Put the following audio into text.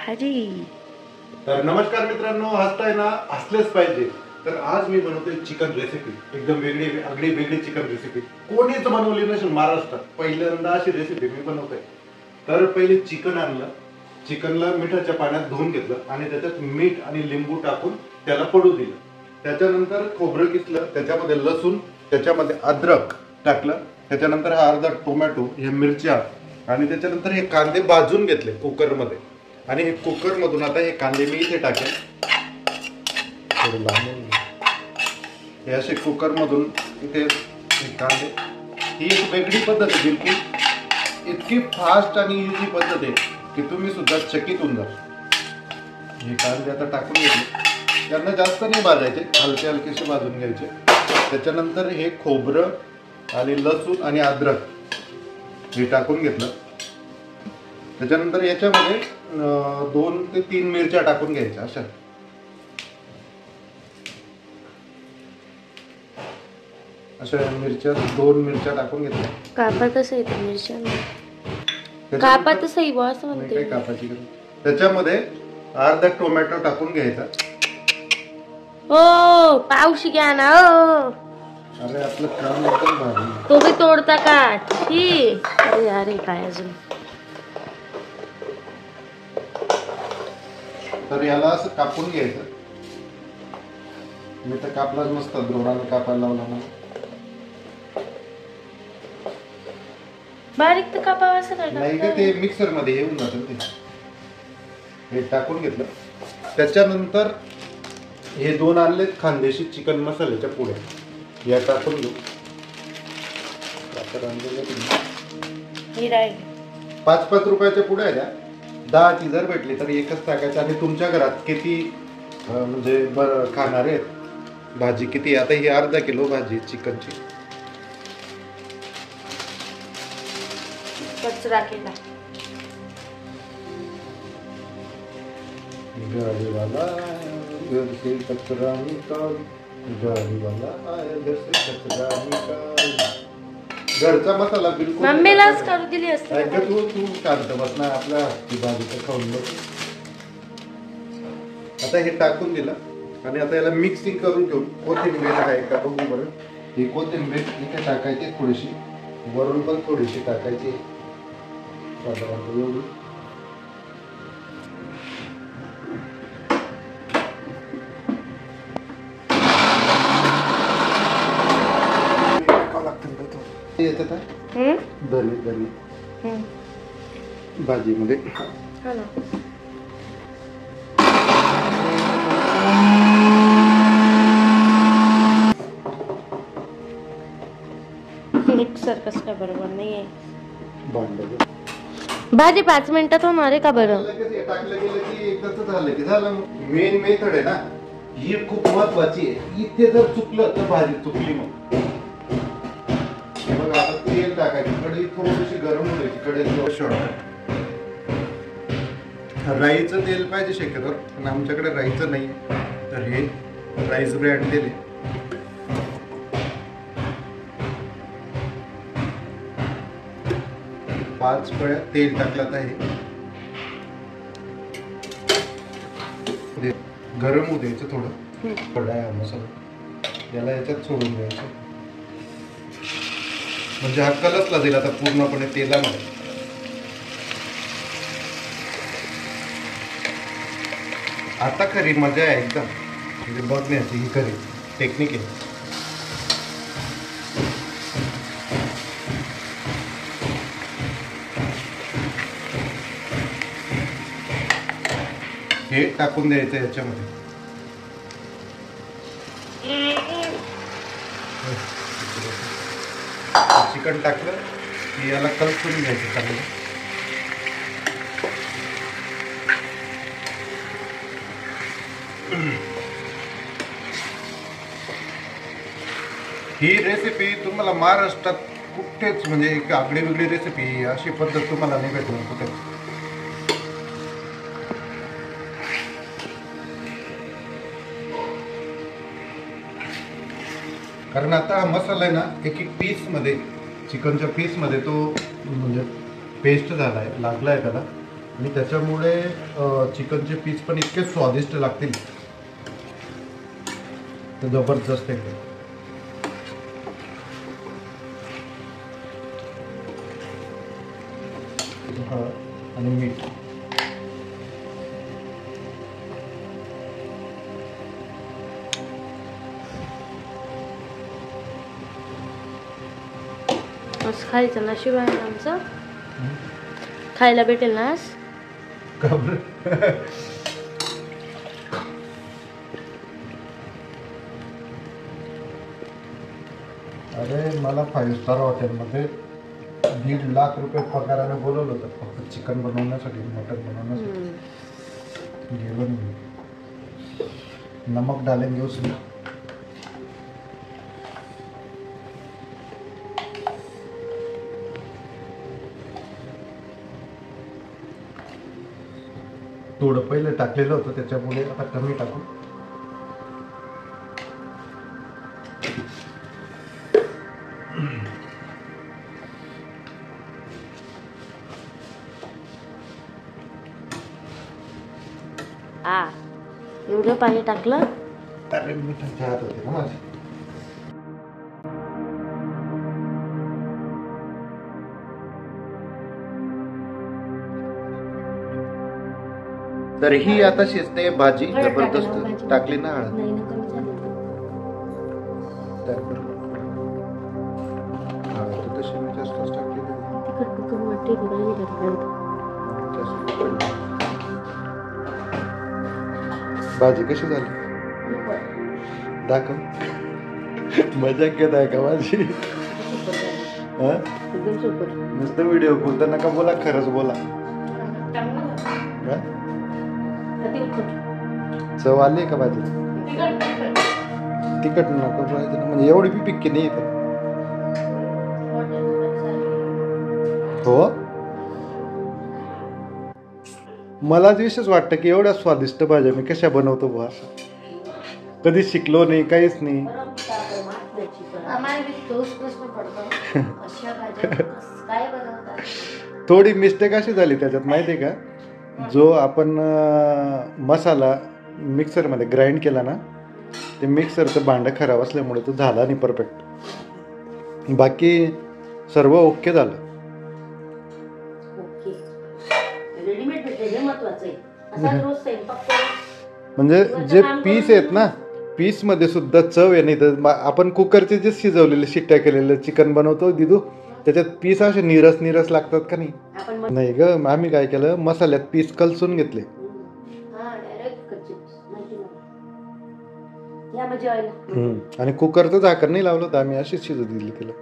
भाजी. तर नमस्कार मित्रांनो, हसताय ना, हसलेच पाहिजे. तर आज मी बनवतोय चिकन रेसिपी, एकदम वेगळी चिकन रेसिपी. कोणीच बनवली नसेल महाराष्ट्रात, पहिल्यांदा अशी रेसिपी मी बनवतोय. तर पहिले चिकन आणलं, चिकनला मिठाच्या पाण्यात धुवून घेतलं आणि त्याच्यात मीठ आणि लिंबू टाकून त्याला पडू दिलं. त्याच्यानंतर खोबरं किसलं, त्याच्यामध्ये लसूण, त्याच्यामध्ये अद्रक टाकलं, त्याच्यानंतर हा अर्धा टोमॅटो, हे मिरच्या आणि त्याच्यानंतर हे कांदे भाजून घेतले कुकरमध्ये. आणि हे कुकर मधून आता हे कांदे मी इथे टाकेन. थोडं लांबून हे असे कुकर मधून इथे कांदे. ही एक वेगळी पद्धत आहे, बिलकुल इतकी फास्ट आणि इझी पद्धत आहे की तुम्ही सुद्धा चकित होऊन जा. हे कांदे आता टाकून घेतले, त्यांना जास्त नाही भाजायचे, हलके हलकेसे भाजून घ्यायचे. त्याच्यानंतर हे खोबरं आणि लसूण आणि अद्रक हे टाकून घेतलं. त्याच्यानंतर याच्यामध्ये 2 ते 3 मिरच्या टाकून घ्यायच्या. अशा मिरच्या 2 मिरच्या टाकून घेतल्या. कापातच येते मिरच्या, कापातच आहे बॉस म्हणते. काय कापायची? त्याच्यामध्ये अर्धा टोमॅटो टाकून घ्यायचा. ओ पावशी घ्या ना. ओ अरे आपलं काम एकदम भारी. तो भी तोडता का? अरे अरे काय अजून. तर याला असं कापून घ्यायचं. मी तर कापलाच मस्त, द्रोणाने कापायला लावला मला. बारीक तर कापावं असं काय? नाही का, ते मिक्सर मध्ये येऊन जातं ते. हे टाकून घेतलं. त्याच्यानंतर हे 2 आणलेत खानदेशी चिकन मसाल्याच्या पुड्या, या टाकून घेऊ. 5-5 रुपयाच्या पुड्या द्या. 10ची जर भेटली तर एकच टाकायचं. आणि तुमच्या घरात किती म्हणजे बरं खाणार आहेत भाजी किती? आता ही अर्धा किलो भाजी चिकनची. कचरा केला गाडीवाला घर से कचरा निकाल, गाडीवाला घर से कचरा निकाल. घरचा मसाला बिलकुल मम्मीलाच करू दिली असते. तू शांत बस ना, आपल्या हातची भाजी तर खाऊन बघ. आता हे टाकून दिलं आणि आता याला मिक्सिंग करून घेऊन कोथिंबीर आहे का बघू बरं. ही कोथिंबीर इथे टाकायची, थोडीशी वरून पण थोडीशी टाकायची, साधारणतः एवढी. याच्यात आहे धने भाजीमध्ये. मिक्सर कसं काय बरोबर नाहीये. भाजी 5 मिनिटात होणार आहे का बरं? टाकलं गेलं की एकदाच झालं की झालं. मेन मेथड आहे ना ही, खूप महत्वाची आहे. इथे जर चुकलं तर भाजी चुकली. मग बघा, आता तेल टाकायचं, कढई थोडीशी गरम होण्याची, कढई राईचं तेल पाहिजे शक्यतो, पण आमच्याकडे राईचं नाही, तर हे राईस ब्रँड तेल आहे. पाच पळ्या तेल टाकलं आहे. गरम होऊ द्यायचं थोडं. पडाय मसाला याला याच्यात सोडून द्यायचं, म्हणजे हा कलसला जाईल आता पूर्णपणे तेलामध्ये. आता खरी मजा आहे एकदम, म्हणजे बघण्याची ही खरी टेक्निक आहे. हे टाकून द्यायचं याच्यामध्ये. चिकन टाकलं की याला कलसून घ्यायचं चांगलं. ही रेसिपी तुम्हाला महाराष्ट्रात कुठेच, म्हणजे एक आगळी वेगळी रेसिपी, अशी पद्धत तुम्हाला नाही भेटणार कुठे. कारण आता हा मसाला आहे ना, एक पीस मध्ये, चिकनच्या पीस मध्ये तो म्हणजे पेस्ट झालाय, लागलाय त्याला. आणि त्याच्यामुळे चिकनचे पीस पण इतके स्वादिष्ट लागतील, तर जबरदस्त आहे. आणि मीठ. आज खायचं नशीब आहे आमचं, खायला भेटेल ना आज. का बरं? अरे मला 5 स्टार हॉटेलमध्ये 1.5 लाख रुपये पगाराने बोलवलं होतं फक्त चिकन बनवण्यासाठी, मटन बनवण्यासाठी. गेलो मी. नमक डालेंगे उसमें. थोडं पहिले टाकलेलं होतं त्याच्यामुळे आता कमी टाकू. एवढं पाणी टाकलं. अरे मिठाच्या हात होते ना माझे. तर ही आता शिजते भाजी जबरदस्त. टाकली ना हळद. हळद तशी मी जास्तच टाकली. भाजी कशी झाली दाखव. मजा घेत आहे का माझी? नुसतं व्हिडिओ बोलता नका बोला, खरंच बोला. चव आली का भाजी? तिखट नको पाहिजे ना, म्हणजे एवढी बी पिक्की नाही येत. हो, मलाच विशेष वाटतं की एवढ्या स्वादिष्ट भाज्या मी कशा बनवतो बुवा. कधी शिकलो नाही, काहीच नाही. थोडी मिस्टेक अशी झाली त्याच्यात माहिती आहे का, जो आपण मसाला मिक्सरमध्ये ग्राइंड केला ना, ते मिक्सरचं भांडं खराब असल्यामुळे तो झाला नाही परफेक्ट. बाकी सर्व ओके झालं. म्हणजे जे पीस आहेत ना, पीस मध्ये सुद्धा चव आहे. नाही तर आपण कुकरचे जे शिजवलेले शिट्ट्या केलेले चिकन बनवतो दिदू, त्याच्यात पीस असे नीरस नीरस लागतात का नाही? नाही ग, आम्ही काय केलं, मसाल्यात पीस कलसून घेतले. आणि कुकरचं झाकण नाही लावलं होतं आम्ही, अशीच शिजू दिली तिला.